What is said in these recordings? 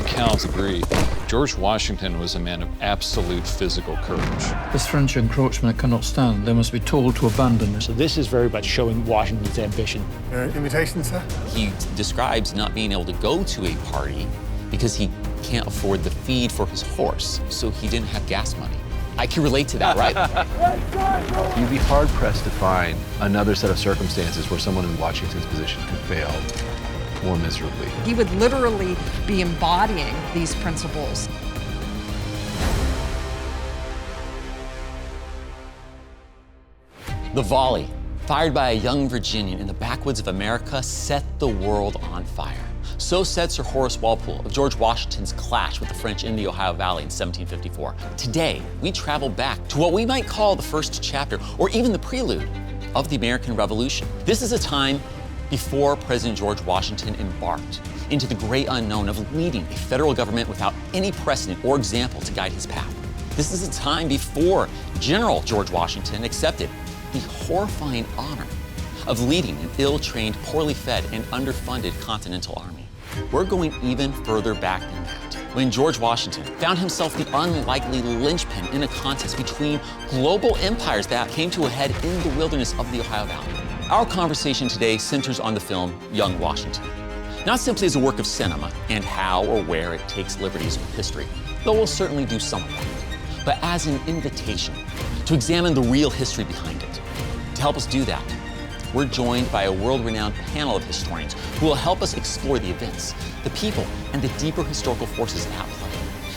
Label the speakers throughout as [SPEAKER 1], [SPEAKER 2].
[SPEAKER 1] accounts agree. George Washington was a man of absolute physical courage.
[SPEAKER 2] This French encroachment I cannot stand. They must be told to abandon it.
[SPEAKER 3] So this is very much showing Washington's ambition.
[SPEAKER 4] Your invitation, sir?
[SPEAKER 5] He describes not being able to go to a party because he can't afford the feed for his horse, so he didn't have gas money. I can relate to that, right?
[SPEAKER 6] You'd be hard-pressed to find another set of circumstances where someone in Washington's position could fail more miserably.
[SPEAKER 7] He would literally be embodying these principles.
[SPEAKER 5] The volley, fired by a young Virginian in the backwoods of America, set the world on fire. So said Sir Horace Walpole of George Washington's clash with the French in the Ohio Valley in 1754. Today, we travel back to what we might call the first chapter, or even the prelude, of the American Revolution. This is a time before President George Washington embarked into the great unknown of leading a federal government without any precedent or example to guide his path. This is a time before General George Washington accepted the horrifying honor of leading an ill-trained, poorly fed, and underfunded Continental Army. We're going even further back than that, when George Washington found himself the unlikely linchpin in a contest between global empires that came to a head in the wilderness of the Ohio Valley. Our conversation today centers on the film Young Washington, not simply as a work of cinema and how or where it takes liberties with history, though we'll certainly do some of that, but as an invitation to examine the real history behind it. To help us do that, we're joined by a world-renowned panel of historians who will help us explore the events, the people, and the deeper historical forces at play.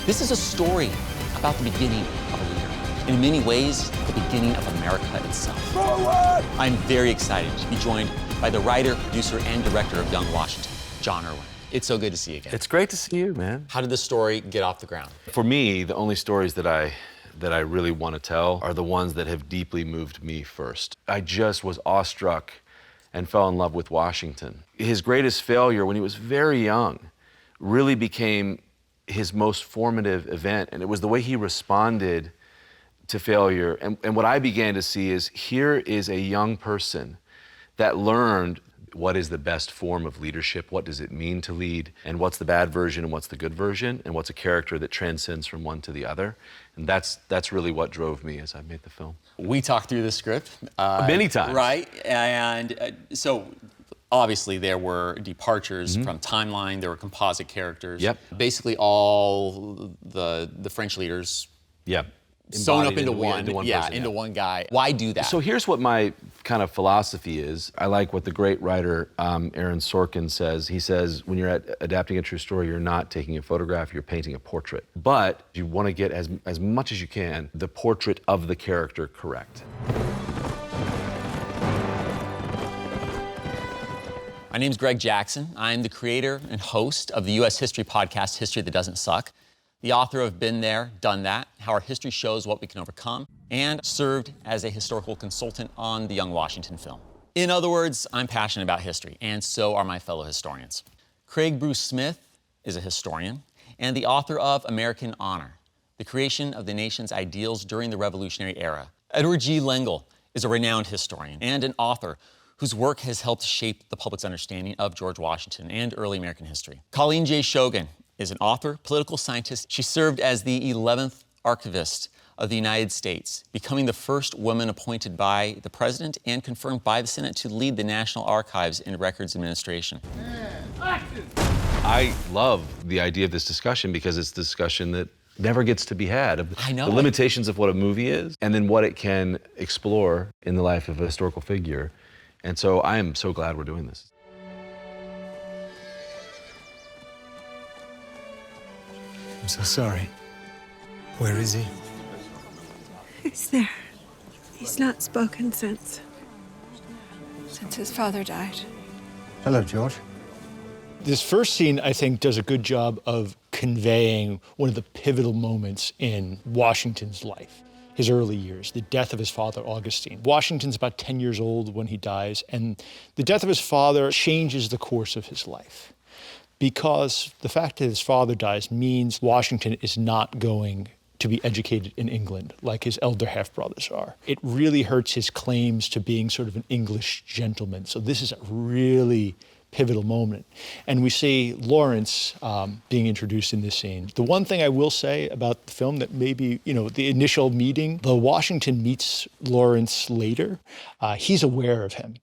[SPEAKER 5] This is a story about the beginning of a leader. In many ways, the beginning of America itself. Forward! I'm very excited to be joined by the writer, producer, and director of Young Washington, Jon Erwin. It's so good to see you again.
[SPEAKER 6] It's great to see you, man.
[SPEAKER 5] How did this story get off the ground?
[SPEAKER 6] For me, the only stories that I really want to tell are the ones that have deeply moved me first. I just was awestruck and fell in love with Washington. His greatest failure when he was very young really became his most formative event, and it was the way he responded to failure. And what I began to see is, here is a young person that learned what is the best form of leadership, what does it mean to lead, and what's the bad version and what's the good version, and what's a character that transcends from one to the other. And that's really what drove me as I made the film.
[SPEAKER 5] We talked through the script.
[SPEAKER 6] Many times.
[SPEAKER 5] Right, and so obviously there were departures from timeline, there were composite characters.
[SPEAKER 6] Yep.
[SPEAKER 5] Basically all the French leaders.
[SPEAKER 6] Yep.
[SPEAKER 5] Sewn up into one
[SPEAKER 6] person,
[SPEAKER 5] into one guy. Why do that?
[SPEAKER 6] So here's what my kind of philosophy is. I like what the great writer Aaron Sorkin says. He says, when you're adapting a true story, you're not taking a photograph, you're painting a portrait. But you want to get as much as you can the portrait of the character correct.
[SPEAKER 5] My name's Greg Jackson. I'm the creator and host of the U.S. history podcast, History That Doesn't Suck. The author of Been There, Done That, How Our History Shows What We Can Overcome, and served as a historical consultant on the Young Washington film. In other words, I'm passionate about history, and so are my fellow historians. Craig Bruce Smith is a historian and the author of American Honor, the creation of the nation's ideals during the Revolutionary Era. Edward G. Lengel is a renowned historian and an author whose work has helped shape the public's understanding of George Washington and early American history. Colleen J. Shogan is an author, political scientist. She served as the 11th Archivist of the United States, becoming the first woman appointed by the President and confirmed by the Senate to lead the National Archives and Records Administration.
[SPEAKER 6] I love the idea of this discussion because it's a discussion that never gets to be had.
[SPEAKER 5] I know.
[SPEAKER 6] The limitations of what a movie is and then what it can explore in the life of a historical figure. And so I am so glad we're doing this.
[SPEAKER 4] I'm so sorry. Where is he?
[SPEAKER 8] He's there. He's not spoken since his father died.
[SPEAKER 4] Hello, George.
[SPEAKER 3] This first scene, I think, does a good job of conveying one of the pivotal moments in Washington's life, his early years, the death of his father, Augustine. Washington's about 10 years old when he dies, and the death of his father changes the course of his life. Because the fact that his father dies means Washington is not going to be educated in England like his elder half-brothers are. It really hurts his claims to being sort of an English gentleman. So this is a really pivotal moment. And we see Lawrence being introduced in this scene. The one thing I will say about the film that maybe, the initial meeting, though Washington meets Lawrence later, he's aware of him.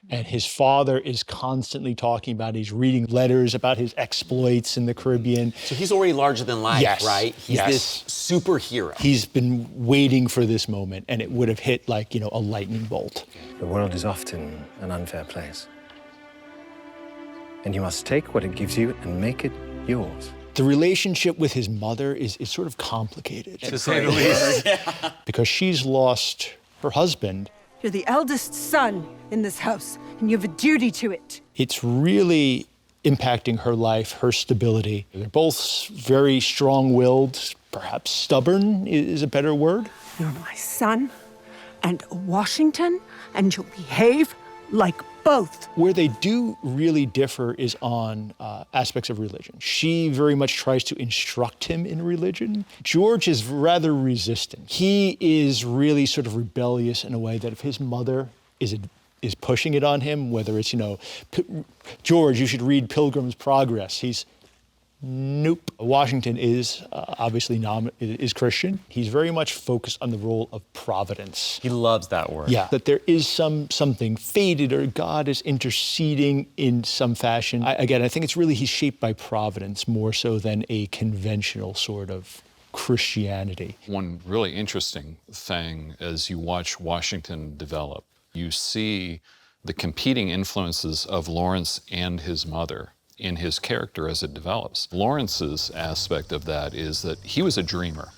[SPEAKER 3] And his father is constantly talking about, he's reading letters about his exploits in the Caribbean.
[SPEAKER 5] So he's already larger than life,
[SPEAKER 3] Yes,
[SPEAKER 5] right? He's this superhero.
[SPEAKER 3] He's been waiting for this moment, and it would have hit like, a lightning bolt.
[SPEAKER 4] The world is often an unfair place. And you must take what it gives you and make it yours.
[SPEAKER 3] The relationship with his mother is sort of complicated.
[SPEAKER 5] To say the least.
[SPEAKER 3] Because she's lost her husband.
[SPEAKER 8] You're the eldest son in this house, and you have a duty to it.
[SPEAKER 3] It's really impacting her life, her stability. They're both very strong-willed, perhaps stubborn is a better word.
[SPEAKER 8] You're my son and Washington, and you'll behave like both.
[SPEAKER 3] Where they do really differ is on aspects of religion. She very much tries to instruct him in religion. George is rather resistant. He is really sort of rebellious in a way that if his mother is pushing it on him, whether it's, George, you should read Pilgrim's Progress. He's, nope. Washington is obviously is Christian. He's very much focused on the role of providence.
[SPEAKER 5] He loves that word.
[SPEAKER 3] Yeah, that there is something fated or God is interceding in some fashion. I think it's really he's shaped by providence more so than a conventional sort of Christianity.
[SPEAKER 1] One really interesting thing as you watch Washington develop, you see the competing influences of Lawrence and his mother in his character as it develops. Lawrence's aspect of that is that he was a dreamer.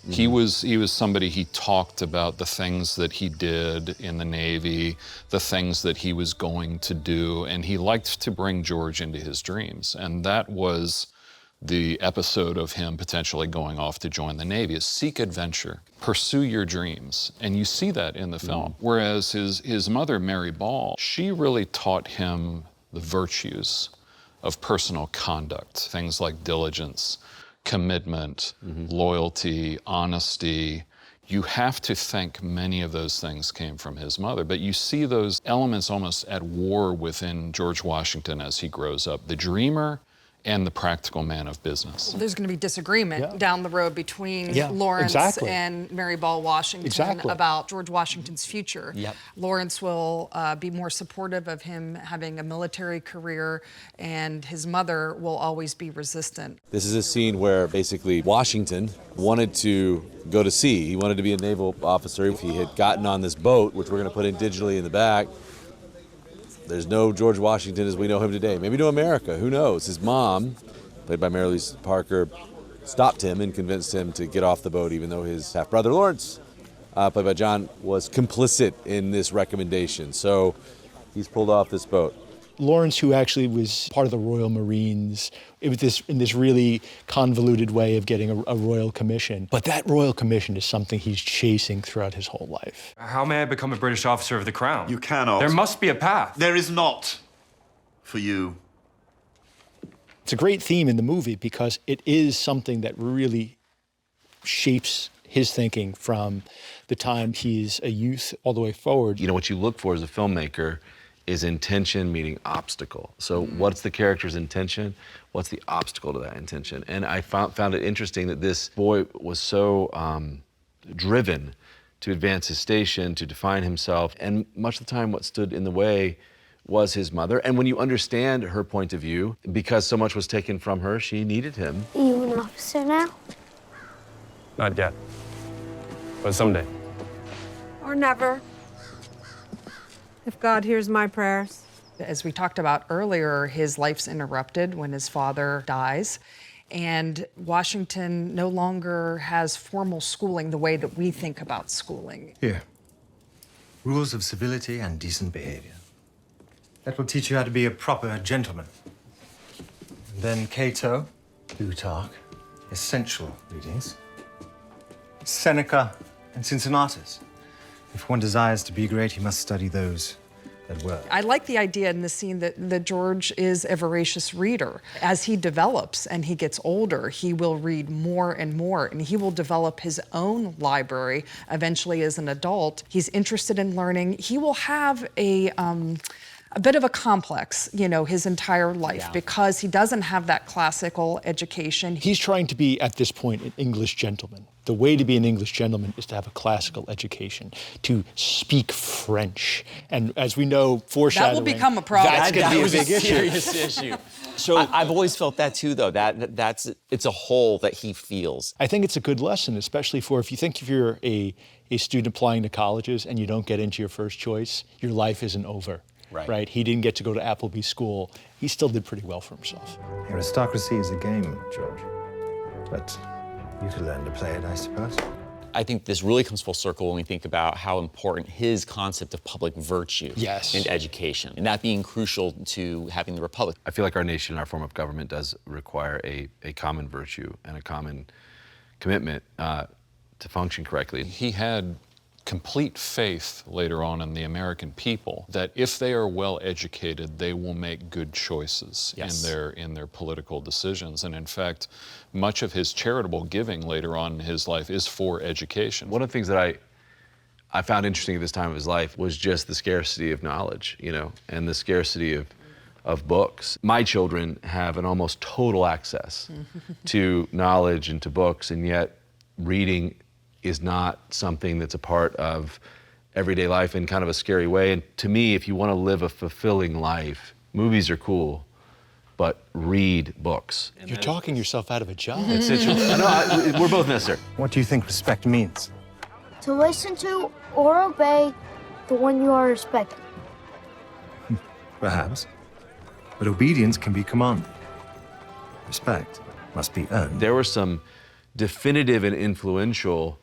[SPEAKER 1] He was somebody, he talked about the things that he did in the Navy, the things that he was going to do, and he liked to bring George into his dreams. And that was the episode of him potentially going off to join the Navy, is seek adventure, pursue your dreams. And you see that in the film. Whereas his mother, Mary Ball, she really taught him the virtues of personal conduct, things like diligence, commitment, loyalty, honesty. You have to think many of those things came from his mother, but you see those elements almost at war within George Washington as he grows up. The dreamer and the practical man of business.
[SPEAKER 7] There's going to be disagreement down the road between Lawrence and Mary Ball Washington about George Washington's future. Lawrence will be more supportive of him having a military career, and his mother will always be resistant.
[SPEAKER 6] This is a scene where basically Washington wanted to go to sea. He wanted to be a naval officer. If he had gotten on this boat, which we're going to put in digitally in the back, there's no George Washington as we know him today. Maybe no America, who knows? His mom, played by Mary Louise Parker, stopped him and convinced him to get off the boat, even though his half-brother Lawrence, played by Jon, was complicit in this recommendation. So he's pulled off this boat.
[SPEAKER 3] Lawrence, who actually was part of the Royal Marines, in this really convoluted way of getting a royal commission. But that royal commission is something he's chasing throughout his whole life.
[SPEAKER 9] How may I become a British officer of the Crown?
[SPEAKER 10] You cannot.
[SPEAKER 9] There must be a path.
[SPEAKER 10] There is not for you.
[SPEAKER 3] It's a great theme in the movie because it is something that really shapes his thinking from the time he's a youth all the way forward.
[SPEAKER 6] What you look for as a filmmaker is intention meeting obstacle. So what's the character's intention? What's the obstacle to that intention? And I found it interesting that this boy was so driven to advance his station, to define himself, and much of the time what stood in the way was his mother. And when you understand her point of view, because so much was taken from her, she needed him.
[SPEAKER 11] Are you an officer now?
[SPEAKER 9] Not yet, but someday.
[SPEAKER 8] Or never. If God hears my prayers.
[SPEAKER 7] As we talked about earlier, his life's interrupted when his father dies, and Washington no longer has formal schooling the way that we think about schooling.
[SPEAKER 4] Here. Rules of civility and decent behavior. That will teach you how to be a proper gentleman. And then Cato, Plutarch, essential readings. Seneca and Cincinnatus. If one desires to be great, he must study those that were.
[SPEAKER 7] I like the idea in this scene that George is a voracious reader. As he develops and he gets older, he will read more and more, and he will develop his own library eventually as an adult. He's interested in learning. He will have a a bit of a complex, his entire life because he doesn't have that classical education.
[SPEAKER 3] He's trying to be, at this point, an English gentleman. The way to be an English gentleman is to have a classical education, to speak French. And as we know, foreshadowing...
[SPEAKER 7] That will become a problem.
[SPEAKER 3] That's going to be a big
[SPEAKER 5] serious issue. So I've always felt that too, though. It's a hole that he feels.
[SPEAKER 3] I think it's a good lesson, especially if you're a student applying to colleges and you don't get into your first choice, your life isn't over. Right? He didn't get to go to Appleby School. He still did pretty well for himself.
[SPEAKER 4] Aristocracy is a game, George. But you could learn to play it, I suppose.
[SPEAKER 5] I think this really comes full circle when we think about how important his concept of public virtue and education, and that being crucial to having the republic.
[SPEAKER 6] I feel like our nation, our form of government, does require a common virtue and a common commitment to function correctly.
[SPEAKER 1] He had complete faith later on in the American people that if they are well educated, they will make good choices in their political decisions. And in fact, much of his charitable giving later on in his life is for education.
[SPEAKER 6] One of the things that I found interesting at this time of his life was just the scarcity of knowledge, and the scarcity of books. My children have an almost total access to knowledge and to books, and yet reading is not something that's a part of everyday life in kind of a scary way. And to me, if you want to live a fulfilling life, movies are cool, but read books.
[SPEAKER 3] You're talking yourself out of a job.
[SPEAKER 6] We're both necessary.
[SPEAKER 4] What do you think respect means?
[SPEAKER 11] To listen to or obey the one you are respecting.
[SPEAKER 4] Perhaps. But obedience can be commanded. Respect must be earned.
[SPEAKER 6] There were some definitive and influential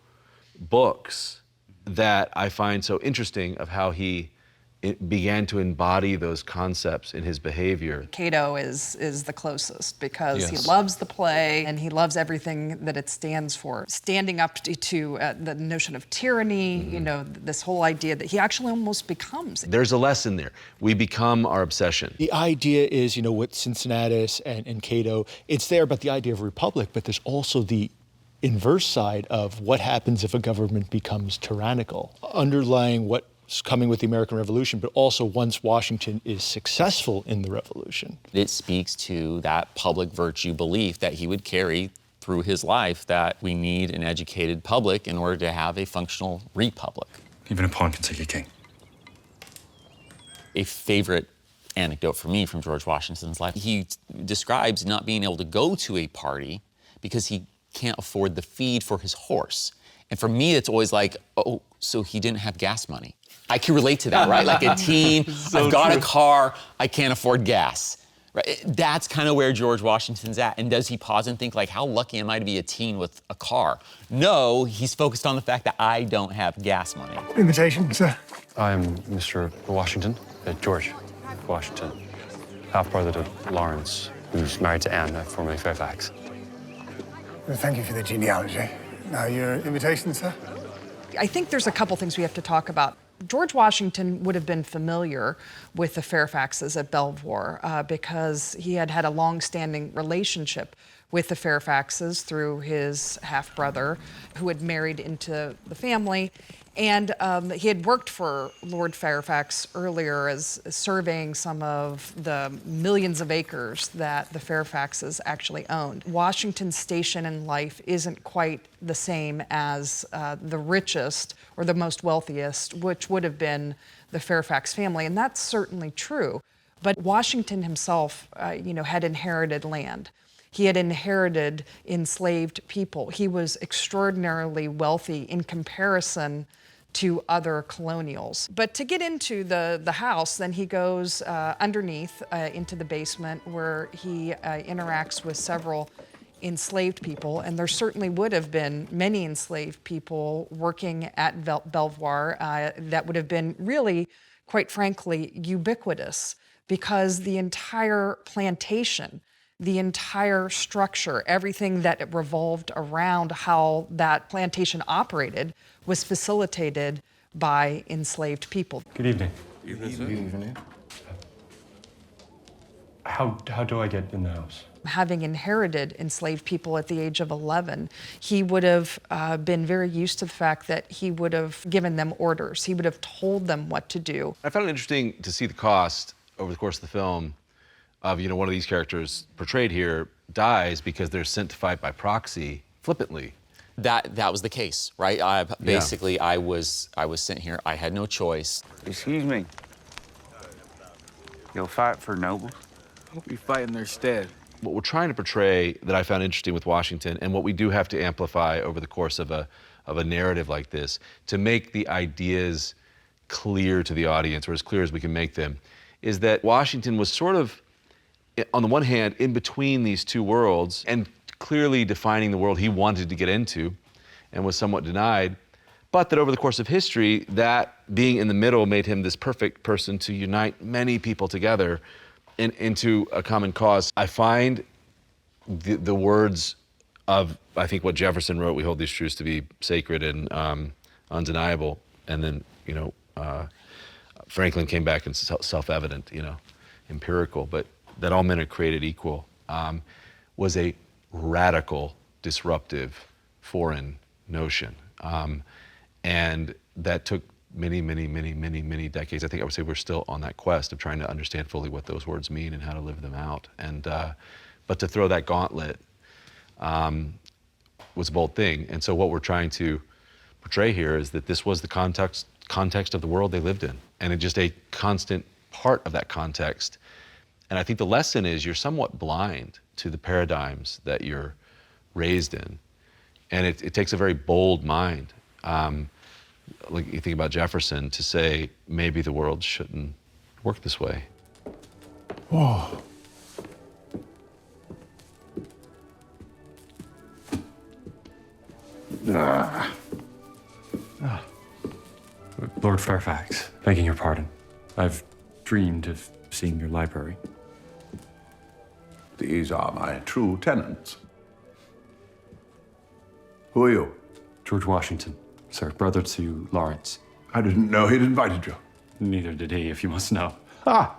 [SPEAKER 6] books that I find so interesting of how he began to embody those concepts in his behavior.
[SPEAKER 7] Cato is the closest because he loves the play and he loves everything that it stands for. Standing up to the notion of tyranny, this whole idea that he actually almost becomes.
[SPEAKER 6] There's a lesson there. We become our obsession.
[SPEAKER 3] The idea is, with Cincinnatus and Cato, it's there about the idea of republic, but there's also the inverse side of what happens if a government becomes tyrannical, underlying what's coming with the American Revolution, but also once Washington is successful in the Revolution.
[SPEAKER 5] It speaks to that public virtue belief that he would carry through his life, that we need an educated public in order to have a functional republic.
[SPEAKER 9] Even a pawn can take a king.
[SPEAKER 5] A favorite anecdote for me from George Washington's life, he describes not being able to go to a party because he can't afford the feed for his horse. And for me, it's always like, oh, so he didn't have gas money. I can relate to that, right? Like a teen, I've got a car, I can't afford gas. Right? That's kind of where George Washington's at. And does he pause and think, like, how lucky am I to be a teen with a car? No, he's focused on the fact that I don't have gas money.
[SPEAKER 9] Invitation, sir. I'm Mr. Washington, George Washington, half-brother to Lawrence, who's married to Anne, formerly Fairfax.
[SPEAKER 12] Well, thank you for the genealogy. Now, your invitation, sir?
[SPEAKER 7] I think there's a couple things we have to talk about. George Washington would have been familiar with the Fairfaxes at Belvoir because he had had a long-standing relationship with the Fairfaxes through his half-brother who had married into the family. And he had worked for Lord Fairfax earlier as surveying some of the millions of acres that the Fairfaxes actually owned. Washington's station in life isn't quite the same as the richest or the most wealthiest, which would have been the Fairfax family, and that's certainly true. But Washington himself, had inherited land. He had inherited enslaved people. He was extraordinarily wealthy in comparison to other colonials. But to get into the house, then he goes underneath into the basement where he interacts with several enslaved people, and there certainly would have been many enslaved people working at Belvoir that would have been really, quite frankly, ubiquitous, because the entire plantation, the entire structure, everything that revolved around how that plantation operated was facilitated by enslaved people.
[SPEAKER 9] Good evening.
[SPEAKER 4] Good evening.
[SPEAKER 9] How do I get in the house?
[SPEAKER 7] Having inherited enslaved people at the age of 11, he would have been very used to the fact that he would have given them orders. He would have told them what to do.
[SPEAKER 6] I found it interesting to see the cost over the course of the film of, one of these characters portrayed here dies because they're sent to fight by proxy flippantly.
[SPEAKER 5] That was the case, right? I was sent here. I had no choice.
[SPEAKER 13] Excuse me. You'll fight for nobles? I'll be fighting their stead.
[SPEAKER 6] What we're trying to portray that I found interesting with Washington, and what we do have to amplify over the course of a narrative like this, to make the ideas clear to the audience, or as clear as we can make them, is that Washington was sort of, on the one hand, in between these two worlds, and clearly defining the world he wanted to get into and was somewhat denied, but that over the course of history, that being in the middle made him this perfect person to unite many people together into a common cause. I find the words of, I think, what Jefferson wrote, we hold these truths to be sacred and undeniable, and then, Franklin came back and self-evident, empirical, but that all men are created equal, was a radical, disruptive, foreign notion. And that took many, many, many, many, many decades. I think I would say we're still on that quest of trying to understand fully what those words mean and how to live them out. And but to throw that gauntlet was a bold thing. And so what we're trying to portray here is that this was the context of the world they lived in, and it's just a constant part of that context. And I think the lesson is you're somewhat blind to the paradigms that you're raised in. And it takes a very bold mind, like you think about Jefferson, to say maybe the world shouldn't work this way.
[SPEAKER 12] Whoa.
[SPEAKER 9] Lord Fairfax, begging your pardon. I've dreamed of seeing your library.
[SPEAKER 14] These are my true tenants. Who are you?
[SPEAKER 9] George Washington, sir, brother to Lawrence.
[SPEAKER 14] I didn't know he'd invited you.
[SPEAKER 9] Neither did he, if you must know.
[SPEAKER 14] Ah,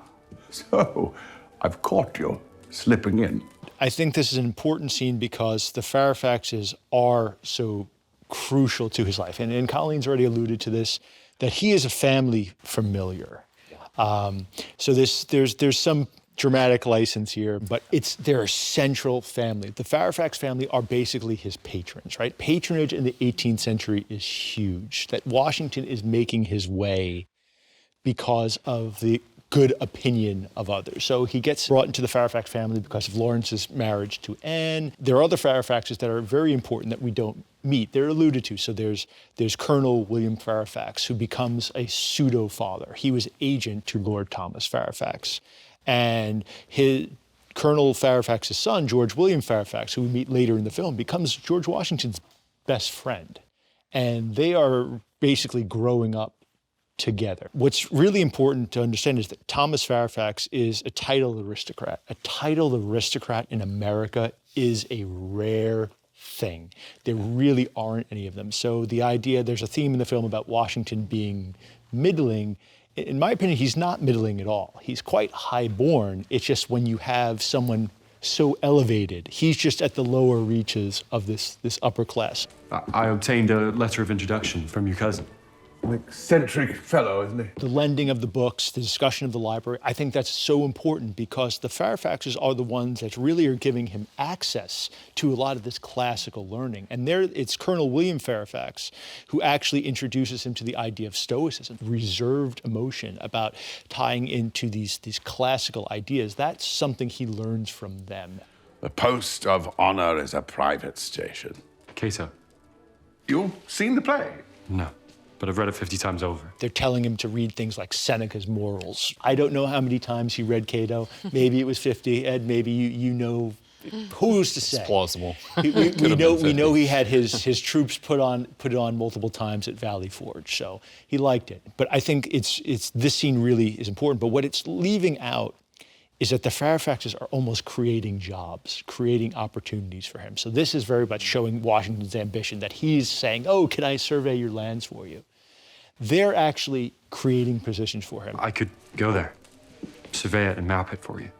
[SPEAKER 14] so I've caught you slipping in.
[SPEAKER 3] I think this is an important scene because the Fairfaxes are so crucial to his life. And Colleen's already alluded to this, that he is a family familiar. So there's some dramatic license here, but they're a central family. The Fairfax family are basically his patrons, right? Patronage in the 18th century is huge. That Washington is making his way because of the good opinion of others. So he gets brought into the Fairfax family because of Lawrence's marriage to Anne. There are other Fairfaxes that are very important that we don't meet. They're alluded to. So there's Colonel William Fairfax, who becomes a pseudo-father. He was agent to Lord Thomas Fairfax. And Colonel Fairfax's son, George William Fairfax, who we meet later in the film, becomes George Washington's best friend. And they are basically growing up together. What's really important to understand is that Thomas Fairfax is a titled aristocrat. A titled aristocrat in America is a rare thing. There really aren't any of them. So the idea, there's a theme in the film about Washington being middling. In my opinion, he's not middling at all. He's quite high-born. It's just when you have someone so elevated, he's just at the lower reaches of this upper class.
[SPEAKER 9] I obtained a letter of introduction from your cousin.
[SPEAKER 14] An eccentric fellow, isn't he?
[SPEAKER 3] The lending of the books, the discussion of the library, I think that's so important because the Fairfaxes are the ones that really are giving him access to a lot of this classical learning. And it's Colonel William Fairfax who actually introduces him to the idea of stoicism, reserved emotion, about tying into these classical ideas. That's something he learns from them.
[SPEAKER 14] The post of honor is a private station.
[SPEAKER 9] Cato.
[SPEAKER 14] You've seen the play?
[SPEAKER 9] No. But I've read it 50 times over.
[SPEAKER 3] They're telling him to read things like Seneca's Morals. I don't know how many times he read Cato. Maybe it was 50. Ed, maybe you know. Who's to say?
[SPEAKER 1] It's plausible.
[SPEAKER 3] We know he had his troops put on multiple times at Valley Forge, so he liked it. But I think it's this scene really is important. But what it's leaving out is that the Fairfaxes are almost creating jobs, creating opportunities for him. So this is very much showing Washington's ambition, that he's saying, oh, can I survey your lands for you? They're actually creating positions for him.
[SPEAKER 9] I could go there, survey it and map it for you.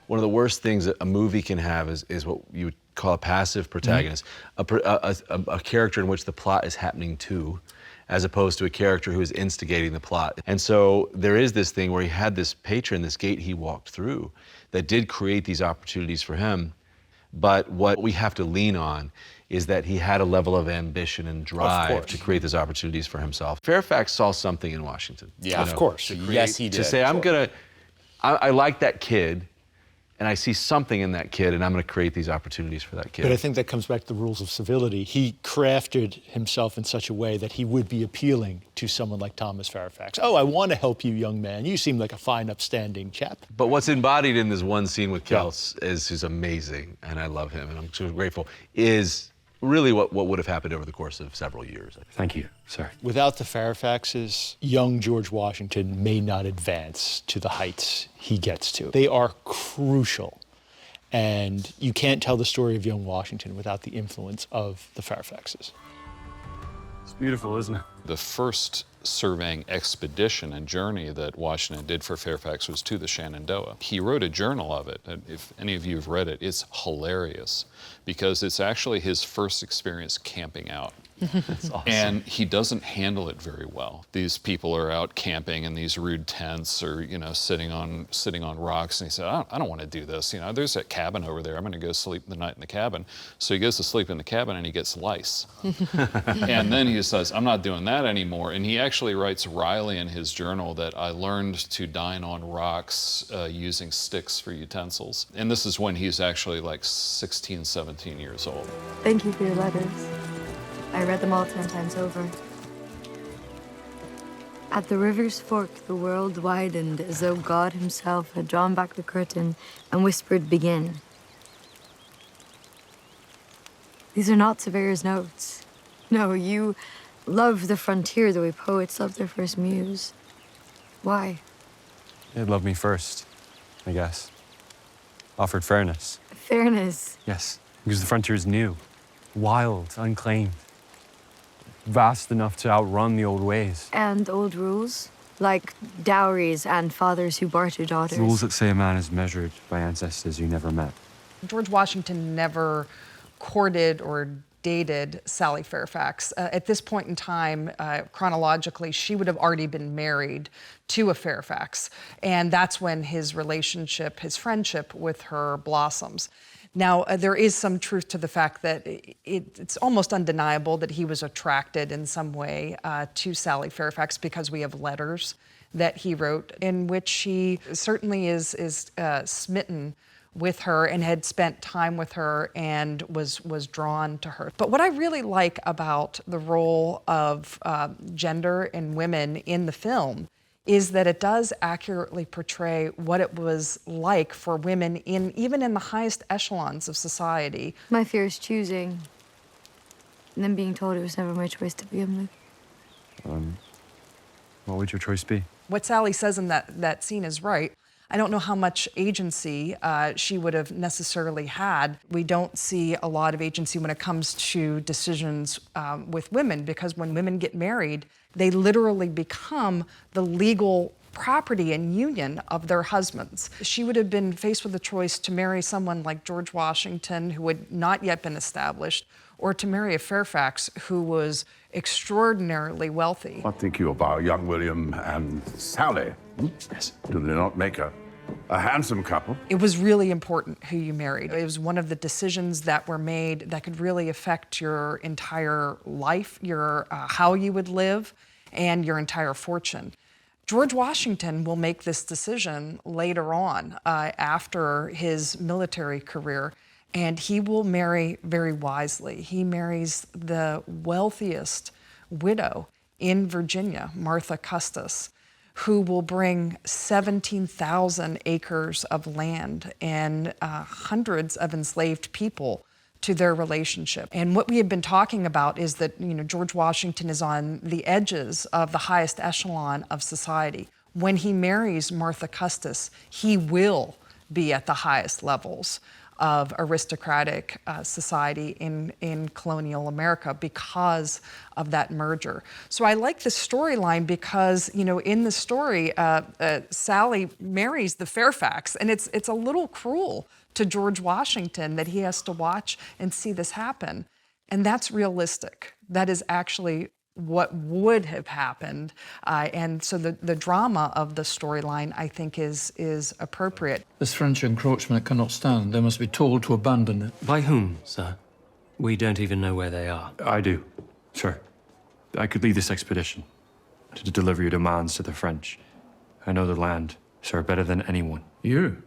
[SPEAKER 6] One of the worst things that a movie can have is what you would call a passive protagonist, a character in which the plot is happening to, as opposed to a character who is instigating the plot. And so there is this thing where he had this patron, this gate he walked through, that did create these opportunities for him. But what we have to lean on is that he had a level of ambition and drive to create those opportunities for himself. Fairfax saw something in Washington.
[SPEAKER 5] Yeah,
[SPEAKER 3] of course.
[SPEAKER 5] Yes, he did.
[SPEAKER 6] To say, I like that kid, and I see something in that kid, and I'm going to create these opportunities for that kid.
[SPEAKER 3] But I think that comes back to the rules of civility. He crafted himself in such a way that he would be appealing to someone like Thomas Fairfax. Oh, I want to help you, young man. You seem like a fine, upstanding chap.
[SPEAKER 6] But what's embodied in this one scene with Kels is amazing, and I love him, and I'm so grateful, is really what would have happened over the course of several years.
[SPEAKER 9] Thank you, sir.
[SPEAKER 3] Without the Fairfaxes, young George Washington may not advance to the heights he gets to. They are crucial. And you can't tell the story of young Washington without the influence of the Fairfaxes.
[SPEAKER 9] It's beautiful, isn't it?
[SPEAKER 1] The first surveying expedition and journey that Washington did for Fairfax was to the Shenandoah. He wrote a journal of it, and if any of you have read it, it's hilarious because it's actually his first experience camping out.
[SPEAKER 5] That's awesome.
[SPEAKER 1] And he doesn't handle it very well. These people are out camping in these rude tents or, sitting on rocks. And he said, I don't want to do this. There's that cabin over there. I'm going to go sleep the night in the cabin. So he goes to sleep in the cabin and he gets lice. And then he says, I'm not doing that anymore. And he actually writes wryly in his journal that I learned to dine on rocks using sticks for utensils. And this is when he's actually like 16, 17 years old.
[SPEAKER 15] Thank you for your letters. I read them all 10 times over. At the river's fork, the world widened as though God himself had drawn back the curtain and whispered, begin. These are not Surveyor's notes. No, you love the frontier the way poets love their first muse. Why?
[SPEAKER 9] They'd love me first, I guess. Offered fairness.
[SPEAKER 15] Fairness?
[SPEAKER 9] Yes, because the frontier is new, wild, unclaimed. Vast enough to outrun the old ways.
[SPEAKER 15] And old rules? Like dowries and fathers who barter daughters?
[SPEAKER 9] Rules that say a man is measured by ancestors you never met.
[SPEAKER 7] George Washington never courted or dated Sally Fairfax. At this point in time, chronologically, she would have already been married to a Fairfax. And that's when his friendship with her blossoms. Now, there is some truth to the fact that it's almost undeniable that he was attracted in some way to Sally Fairfax because we have letters that he wrote in which he certainly is smitten with her and had spent time with her and was drawn to her. But what I really like about the role of gender and women in the film is that it does accurately portray what it was like for women even in the highest echelons of society.
[SPEAKER 15] My fear is choosing, and then being told it was never my choice to begin with.
[SPEAKER 9] What would your choice be?
[SPEAKER 7] What Sally says in that scene is right. I don't know how much agency she would have necessarily had. We don't see a lot of agency when it comes to decisions with women, because when women get married, they literally become the legal property and union of their husbands. She would have been faced with the choice to marry someone like George Washington, who had not yet been established, or to marry a Fairfax who was extraordinarily wealthy.
[SPEAKER 14] What think you about young William and Sally? Yes. Do they not make a handsome couple?
[SPEAKER 7] It was really important who you married. It was one of the decisions that were made that could really affect your entire life, your how you would live, and your entire fortune. George Washington will make this decision later on after his military career, and he will marry very wisely. He marries the wealthiest widow in Virginia, Martha Custis, who will bring 17,000 acres of land and hundreds of enslaved people to their relationship. And what we have been talking about is that, George Washington is on the edges of the highest echelon of society. When he marries Martha Custis, he will be at the highest levels of aristocratic society in colonial America because of that merger. So I like the storyline because, in the story, Sally marries the Fairfax, and it's a little cruel to George Washington that he has to watch and see this happen. And that's realistic. That is actually what would have happened. And so the drama of the storyline, I think, is appropriate.
[SPEAKER 2] This French encroachment cannot stand. They must be told to abandon it.
[SPEAKER 16] By whom, sir? We don't even know where they are.
[SPEAKER 9] I do, sir. I could lead this expedition to deliver your demands to the French. I know the land, sir, better than anyone.
[SPEAKER 2] You?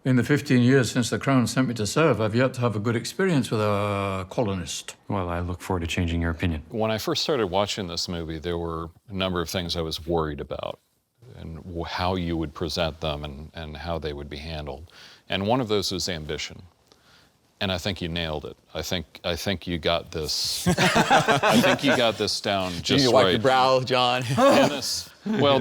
[SPEAKER 2] In the 15 years since the Crown sent me to serve, I've yet to have a good experience with a colonist.
[SPEAKER 9] Well, I look forward to changing your opinion.
[SPEAKER 1] When I first started watching this movie, there were a number of things I was worried about and how you would present them and how they would be handled. And one of those was ambition. And I think you nailed it. I think you got this. I think you got this down just right.
[SPEAKER 5] You need to wipe your brow, Jon.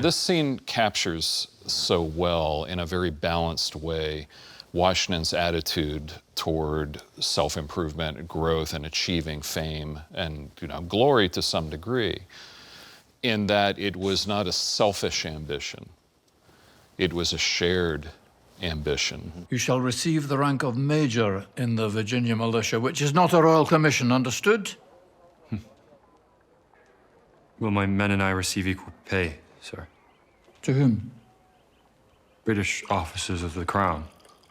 [SPEAKER 1] This scene captures so well, in a very balanced way, Washington's attitude toward self-improvement, growth, and achieving fame and glory to some degree, in that it was not a selfish ambition. It was a shared ambition.
[SPEAKER 2] You shall receive the rank of Major in the Virginia Militia, which is not a royal commission, understood?
[SPEAKER 9] Will my men and I receive equal pay, sir?
[SPEAKER 2] To whom?
[SPEAKER 9] British officers of the Crown.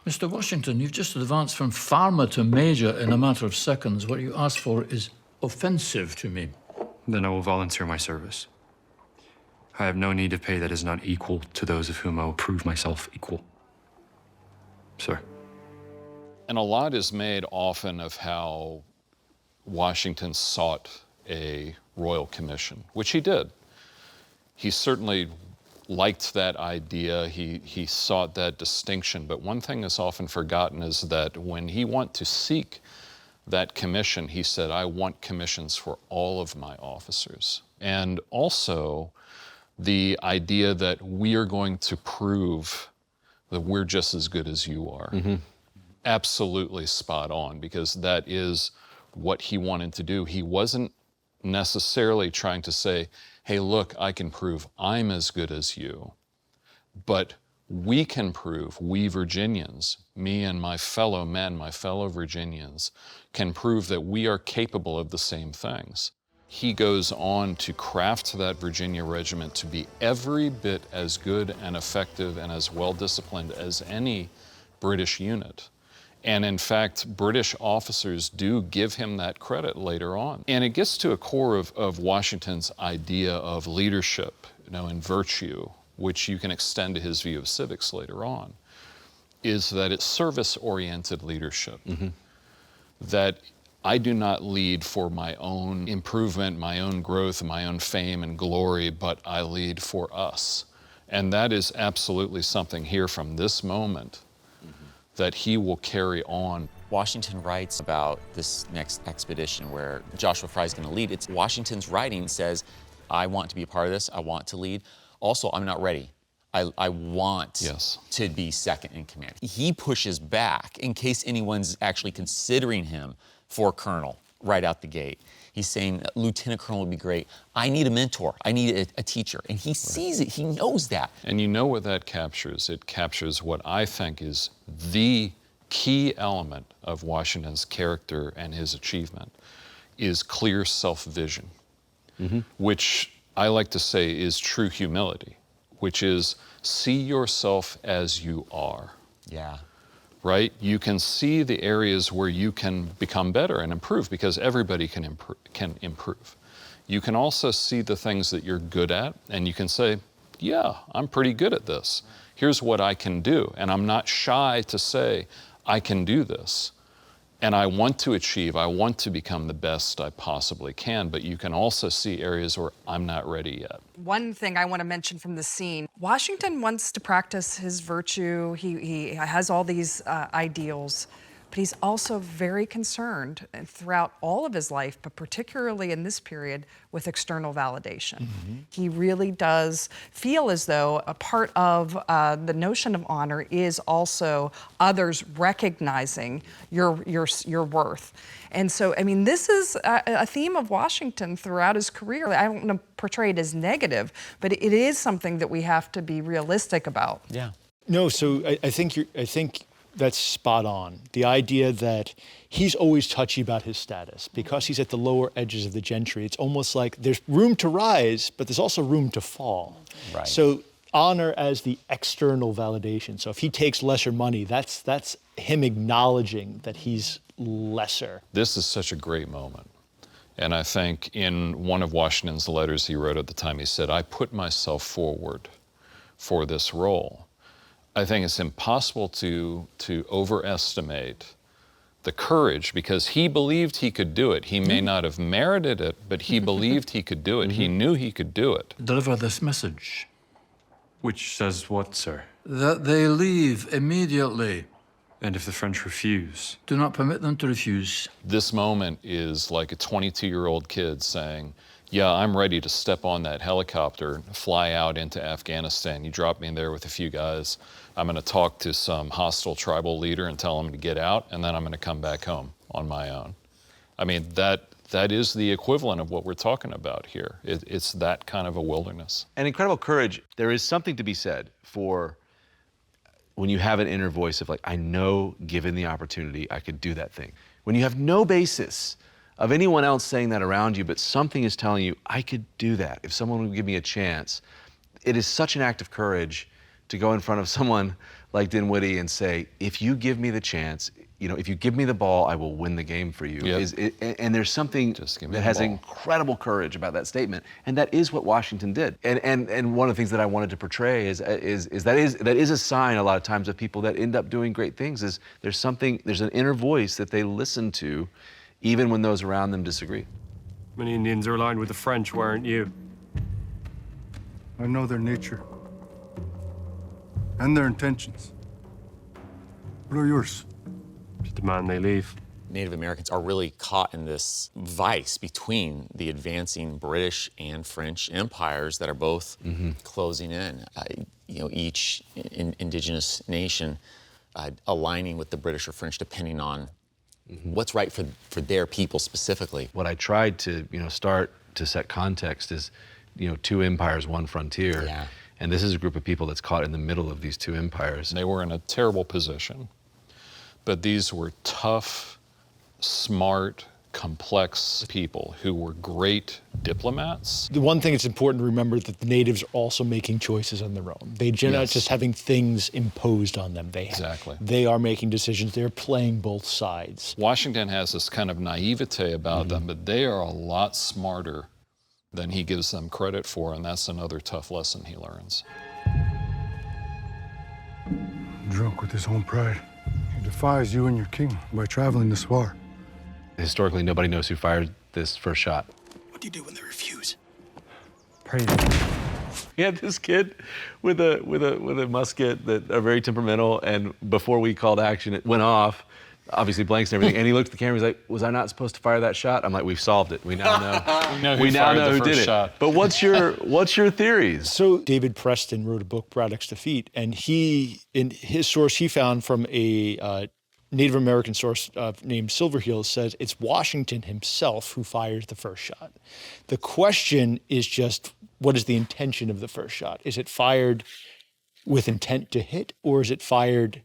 [SPEAKER 2] Mr. Washington, you've just advanced from farmer to major in a matter of seconds. What you ask for is offensive to me.
[SPEAKER 9] Then I will volunteer my service. I have no need of pay that is not equal to those of whom I will prove myself equal. Sir.
[SPEAKER 1] And a lot is made often of how Washington sought a royal commission, which he did. He certainly liked that idea. He sought that distinction. But one thing that's often forgotten is that when he went to seek that commission, he said, I want commissions for all of my officers. And also the idea that we are going to prove that we're just as good as you are. Mm-hmm. Absolutely spot on, because that is what he wanted to do. He wasn't necessarily trying to say, hey, look, I can prove I'm as good as you. But we can prove, we Virginians, me and my fellow men, my fellow Virginians, can prove that we are capable of the same things. He goes on to craft that Virginia regiment to be every bit as good and effective and as well-disciplined as any British unit. And in fact, British officers do give him that credit later on. And it gets to a core of Washington's idea of leadership, and virtue, which you can extend to his view of civics later on, is that it's service-oriented leadership. Mm-hmm. That I do not lead for my own improvement, my own growth, my own fame and glory, but I lead for us. And that is absolutely something here from this moment that he will carry on.
[SPEAKER 5] Washington writes about this next expedition where Joshua Fry's going to lead. It's Washington's writing says, I want to be a part of this, I want to lead. Also, I'm not ready. I want to be second in command. He pushes back in case anyone's actually considering him for colonel right out the gate. He's saying, Lieutenant Colonel would be great. I need a mentor. I need a teacher. And he sees it. He knows that.
[SPEAKER 1] And you know what that captures? It captures what I think is the key element of Washington's character and his achievement is clear self-vision, which I like to say is true humility, which is see yourself as you are.
[SPEAKER 5] Yeah.
[SPEAKER 1] Right? You can see the areas where you can become better and improve, because everybody can improve. You can also see the things that you're good at, and you can say, yeah, I'm pretty good at this. Here's what I can do. And I'm not shy to say, I can do this. And I want to achieve, I want to become the best I possibly can, but you can also see areas where I'm not ready yet.
[SPEAKER 7] One thing I want to mention from the scene, Washington wants to practice his virtue. He has all these ideals, but he's also very concerned throughout all of his life, but particularly in this period, with external validation. Mm-hmm. He really does feel as though a part of the notion of honor is also others recognizing your worth. And so, I mean, this is a theme of Washington throughout his career. I don't want to portray it as negative, but it is something that we have to be realistic about.
[SPEAKER 5] Yeah.
[SPEAKER 3] No, so I think that's spot on. The idea that he's always touchy about his status because he's at the lower edges of the gentry. It's almost like there's room to rise, but there's also room to fall.
[SPEAKER 17] Right.
[SPEAKER 3] So honor as the external validation. So if he takes lesser money, that's him acknowledging that he's lesser.
[SPEAKER 1] This is such a great moment. And I think in one of Washington's letters he wrote at the time, he said, I put myself forward for this role. I think it's impossible to overestimate the courage, because he believed he could do it. He may not have merited it, but he believed he could do it. He knew he could do it.
[SPEAKER 2] Deliver this message.
[SPEAKER 9] Which says what, sir?
[SPEAKER 2] That they leave immediately.
[SPEAKER 9] And if the French refuse?
[SPEAKER 2] Do not permit them to refuse.
[SPEAKER 1] This moment is like a 22-year-old kid saying, yeah, I'm ready to step on that helicopter, fly out into Afghanistan. You drop me in there with a few guys. I'm going to talk to some hostile tribal leader and tell him to get out, and then I'm going to come back home on my own. I mean, that is the equivalent of what we're talking about here. It's that kind of a wilderness.
[SPEAKER 6] And incredible courage. There is something to be said for when you have an inner voice of like, I know given the opportunity, I could do that thing. When you have no basis of anyone else saying that around you, but something is telling you, I could do that. If someone would give me a chance, it is such an act of courage to go in front of someone like Dinwiddie and say, if you give me the chance, you know, if you give me the ball, I will win the game for you.
[SPEAKER 1] Yep.
[SPEAKER 6] And there's something that has incredible courage about that statement, and that is what Washington did. And one of the things that I wanted to portray is that is a sign a lot of times of people that end up doing great things. Is there's an inner voice that they listen to, even when those around them disagree.
[SPEAKER 9] Many Indians are aligned with the French, why aren't you?
[SPEAKER 12] I know their nature and their intentions. What are yours?
[SPEAKER 9] To demand they leave.
[SPEAKER 5] Native Americans are really caught in this vice between the advancing British and French empires that are both closing in. Each indigenous nation aligning with the British or French depending on what's right for their people specifically.
[SPEAKER 6] What I tried to start to set context is, two empires, one frontier.
[SPEAKER 5] Yeah.
[SPEAKER 6] And this is a group of people that's caught in the middle of these two empires.
[SPEAKER 1] They were in a terrible position, but these were tough, smart, complex people who were great diplomats.
[SPEAKER 3] The one thing it's important to remember that the natives are also making choices on their own. They're not just having things imposed on them. They are making decisions. They're playing both sides.
[SPEAKER 1] Washington has this kind of naivete about them, but they are a lot smarter than he gives them credit for, and that's another tough lesson he learns.
[SPEAKER 12] Drunk with his own pride. He defies you and your king by traveling this far.
[SPEAKER 6] Historically, nobody knows who fired this first shot.
[SPEAKER 17] What do you do when they refuse?
[SPEAKER 6] Pray. He had this kid with a musket that are very temperamental, and before we called action, it went off. Obviously blanks and everything, and he looked at the camera. He's like, "Was I not supposed to fire that shot?" I'm like, "We've solved it. We now know. we now know who did it." But what's your theories?
[SPEAKER 3] So David Preston wrote a book, Braddock's Defeat, and in his source he found from a Native American source named Silverheel says it's Washington himself who fires the first shot. The question is just, what is the intention of the first shot? Is it fired with intent to hit, or is it fired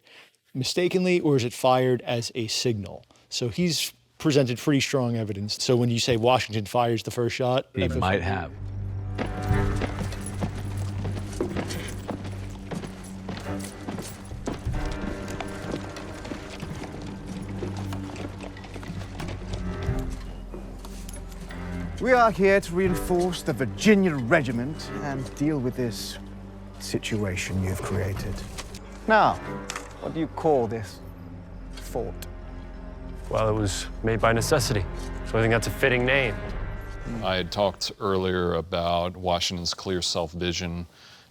[SPEAKER 3] mistakenly, or is it fired as a signal? So he's presented pretty strong evidence. So when you say Washington fires the first shot,
[SPEAKER 6] he might have.
[SPEAKER 17] We are here to reinforce the Virginia Regiment and deal with this situation you've created. Now, what do you call this fort?
[SPEAKER 9] Well, it was made by necessity, so I think that's a fitting name.
[SPEAKER 1] I had talked earlier about Washington's clear self-vision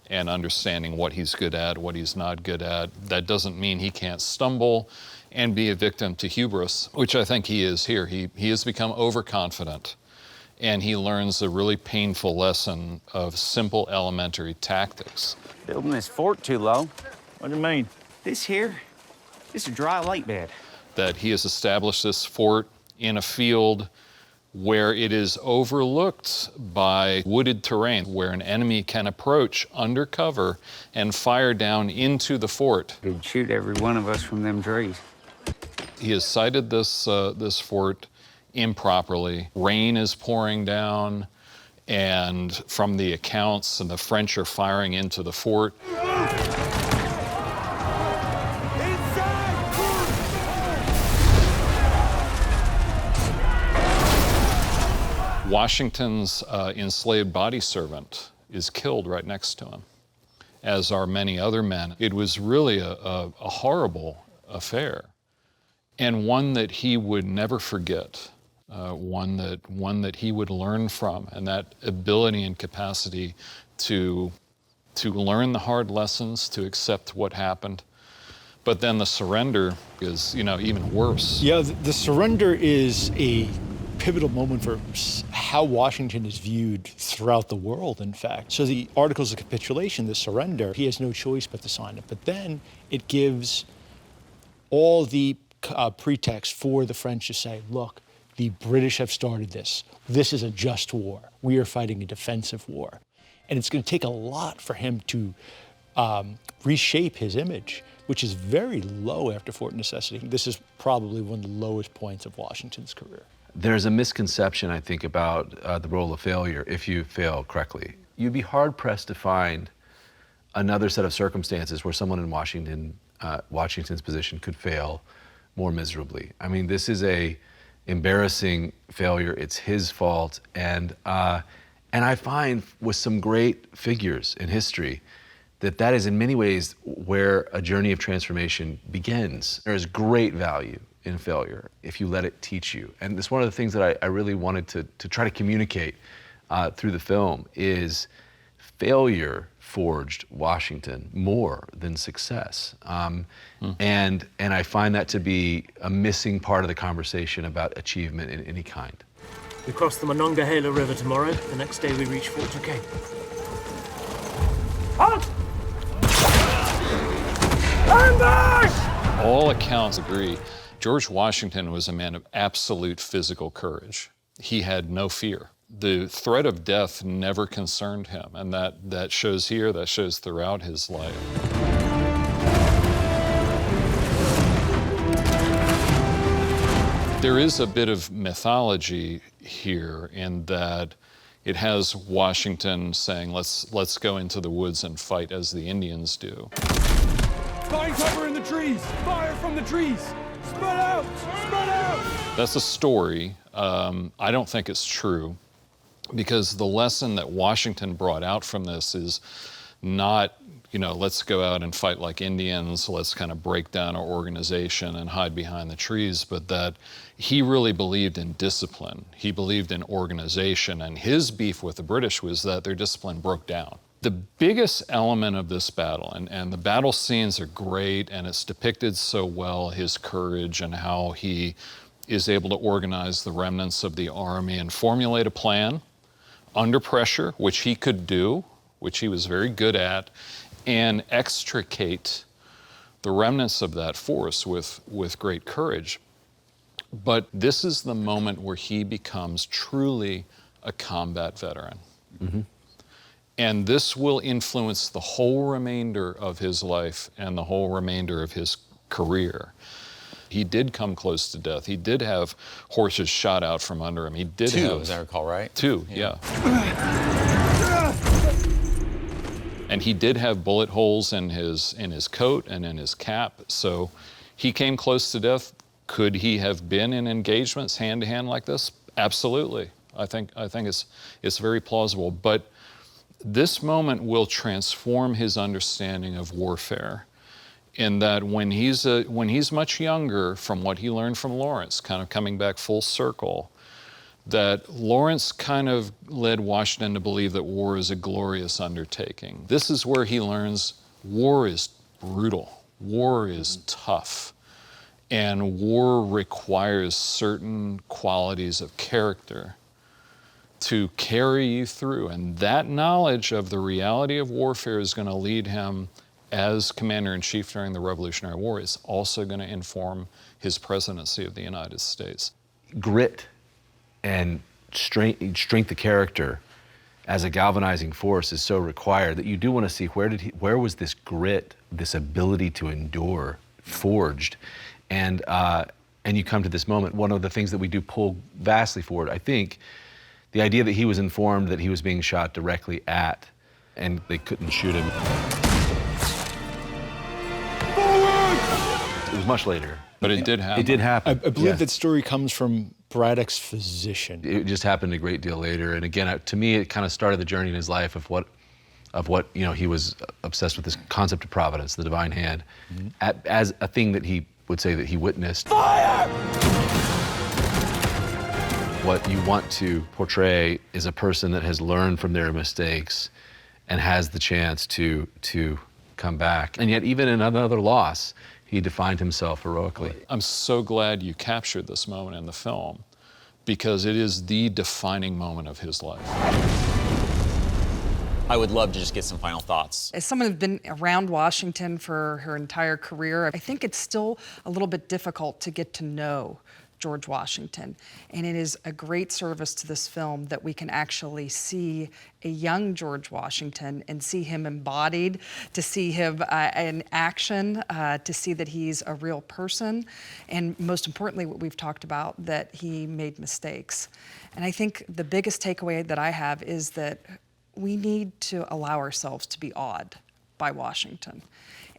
[SPEAKER 1] and understanding what he's good at, what he's not good at. That doesn't mean he can't stumble and be a victim to hubris, which I think he is here. He has become overconfident, and he learns a really painful lesson of simple elementary tactics.
[SPEAKER 13] Building this fort too low? What do you mean? This here, this is a dry lake bed.
[SPEAKER 1] That he has established this fort in a field where it is overlooked by wooded terrain, where an enemy can approach under cover and fire down into the fort.
[SPEAKER 18] He'd shoot every one of us from them trees.
[SPEAKER 1] He has sighted this fort improperly. Rain is pouring down, and from the accounts, and the French are firing into the fort. Washington's enslaved body servant is killed right next to him, as are many other men. It was really a horrible affair, and one that he would never forget, one that he would learn from, and that ability and capacity to learn the hard lessons, to accept what happened. But then the surrender is, even worse.
[SPEAKER 3] Yeah, the surrender is a pivotal moment for how Washington is viewed throughout the world, in fact. So the Articles of Capitulation, the surrender, he has no choice but to sign it. But then it gives all the pretext for the French to say, look, the British have started this. This is a just war. We are fighting a defensive war. And it's going to take a lot for him to reshape his image, which is very low after Fort Necessity. This is probably one of the lowest points of Washington's career.
[SPEAKER 6] There's a misconception, I think, about the role of failure if you fail correctly. You'd be hard-pressed to find another set of circumstances where someone in Washington's position could fail more miserably. I mean, this is a embarrassing failure. It's his fault. And I find with some great figures in history that is in many ways where a journey of transformation begins. There is great value in failure if you let it teach you. And it's one of the things that I really wanted to try to communicate through the film is failure forged Washington more than success. And I find that to be a missing part of the conversation about achievement in any kind.
[SPEAKER 16] We cross the Monongahela River tomorrow. The next day we reach Fort Duquesne.
[SPEAKER 18] Halt!
[SPEAKER 1] Ambush! All accounts agree George Washington was a man of absolute physical courage. He had no fear. The threat of death never concerned him, and that shows here, that shows throughout his life. There is a bit of mythology here in that it has Washington saying, let's go into the woods and fight as the Indians do.
[SPEAKER 19] Find cover in the trees! Fire from the trees! Spread out! Spread out!
[SPEAKER 1] That's a story. I don't think it's true, because the lesson that Washington brought out from this is not, let's go out and fight like Indians, let's kind of break down our organization and hide behind the trees, but that he really believed in discipline. He believed in organization, and his beef with the British was that their discipline broke down. The biggest element of this battle, and the battle scenes are great, and it's depicted so well, his courage and how he is able to organize the remnants of the army and formulate a plan under pressure, which he could do, which he was very good at, and extricate the remnants of that force with great courage. But this is the moment where he becomes truly a combat veteran. Mm-hmm. And this will influence the whole remainder of his life and the whole remainder of his career. He did come close to death. He did have horses shot out from under him. He did have...
[SPEAKER 5] Two, as I recall, right?
[SPEAKER 1] Two, yeah. And he did have bullet holes in his coat and in his cap. So he came close to death. Could he have been in engagements hand-to-hand like this? Absolutely. I think it's very plausible. But this moment will transform his understanding of warfare, in that when he's much younger, from what he learned from Lawrence, kind of coming back full circle, that Lawrence kind of led Washington to believe that war is a glorious undertaking. This is where he learns war is brutal, war is tough, and war requires certain qualities of character to carry you through. And that knowledge of the reality of warfare is going to lead him as Commander-in-Chief during the Revolutionary War. Is also going to inform his presidency of the United States.
[SPEAKER 6] Grit and strength of character as a galvanizing force is so required that you do want to see where was this grit, this ability to endure forged, and you come to this moment. One of the things that we do pull vastly forward, I think, the idea that he was informed that he was being shot directly at, and they couldn't shoot him. It was much later.
[SPEAKER 1] But it did happen.
[SPEAKER 6] It did happen.
[SPEAKER 3] I believe that story comes from Braddock's physician.
[SPEAKER 6] It just happened a great deal later. And again, to me, it kind of started the journey in his life of what he was obsessed with, this concept of providence, the divine hand, as a thing that he would say that he witnessed.
[SPEAKER 19] Fire!
[SPEAKER 6] What you want to portray is a person that has learned from their mistakes and has the chance to come back. And yet, even in another loss, he defined himself heroically.
[SPEAKER 1] I'm so glad you captured this moment in the film, because it is the defining moment of his life.
[SPEAKER 5] I would love to just get some final thoughts.
[SPEAKER 7] As someone who's been around Washington for her entire career, I think it's still a little bit difficult to get to know George Washington. And it is a great service to this film that we can actually see a young George Washington and see him embodied, to see him in action, to see that he's a real person. And most importantly, what we've talked about, that he made mistakes. And I think the biggest takeaway that I have is that we need to allow ourselves to be awed by Washington.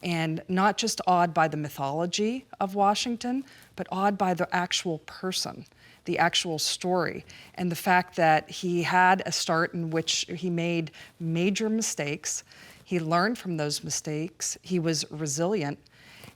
[SPEAKER 7] And not just awed by the mythology of Washington, but awed by the actual person, the actual story, and the fact that he had a start in which he made major mistakes. He learned from those mistakes. He was resilient.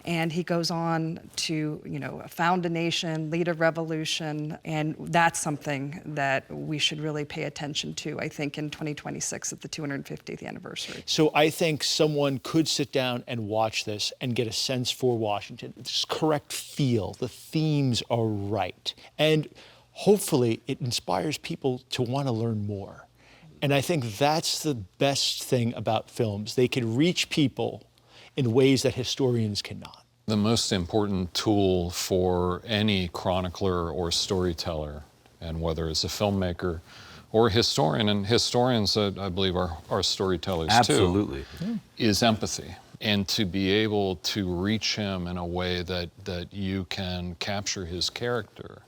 [SPEAKER 7] And he goes on to, found a nation, lead a revolution, and that's something that we should really pay attention to, I think, in 2026 at the 250th anniversary.
[SPEAKER 3] So I think someone could sit down and watch this and get a sense for Washington. It's correct feel, the themes are right. And hopefully it inspires people to want to learn more. And I think that's the best thing about films. They can reach people in ways that historians cannot.
[SPEAKER 1] The most important tool for any chronicler or storyteller, and whether it's a filmmaker or a historian, and historians, I believe, are storytellers
[SPEAKER 6] Absolutely.
[SPEAKER 1] too, is empathy. And to be able to reach him in a way that you can capture his character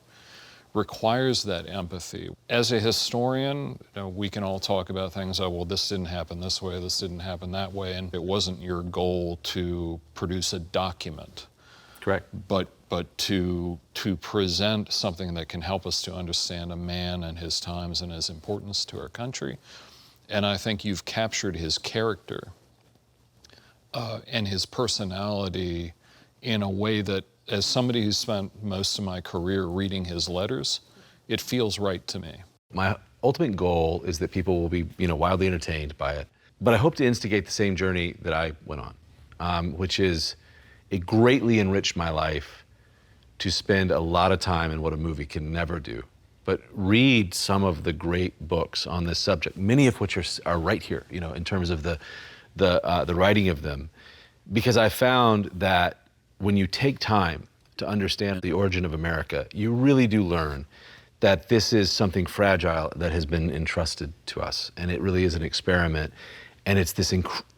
[SPEAKER 1] requires that empathy. As a historian, we can all talk about things, well, this didn't happen this way, this didn't happen that way, and it wasn't your goal to produce a document.
[SPEAKER 6] Correct.
[SPEAKER 1] But to present something that can help us to understand a man and his times and his importance to our country. And I think you've captured his character and his personality in a way that, as somebody who spent most of my career reading his letters, it feels right to me.
[SPEAKER 6] My ultimate goal is that people will be, wildly entertained by it. But I hope to instigate the same journey that I went on, which is it greatly enriched my life to spend a lot of time in what a movie can never do. But read some of the great books on this subject, many of which are right here, in terms of the writing of them, because I found that when you take time to understand the origin of America, you really do learn that this is something fragile that has been entrusted to us, and it really is an experiment. And it's this,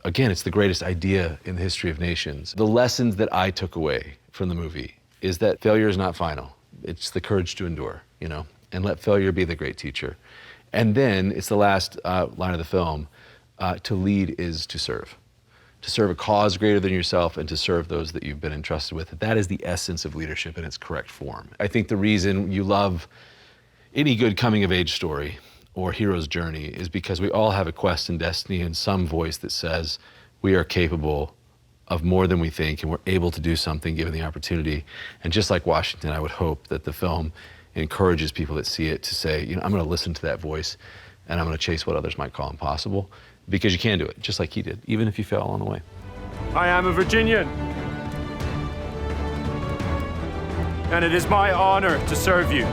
[SPEAKER 6] again, it's the greatest idea in the history of nations. The lessons that I took away from the movie is that failure is not final. It's the courage to endure, and let failure be the great teacher. And then it's the last line of the film, to lead is to serve a cause greater than yourself and to serve those that you've been entrusted with. That is the essence of leadership in its correct form. I think the reason you love any good coming-of-age story or hero's journey is because we all have a quest and destiny and some voice that says we are capable of more than we think and we're able to do something given the opportunity. And just like Washington, I would hope that the film encourages people that see it to say, I'm going to listen to that voice and I'm going to chase what others might call impossible, because you can do it, just like he did, even if you fail along the way.
[SPEAKER 19] I am a Virginian, and it is my honor to serve you.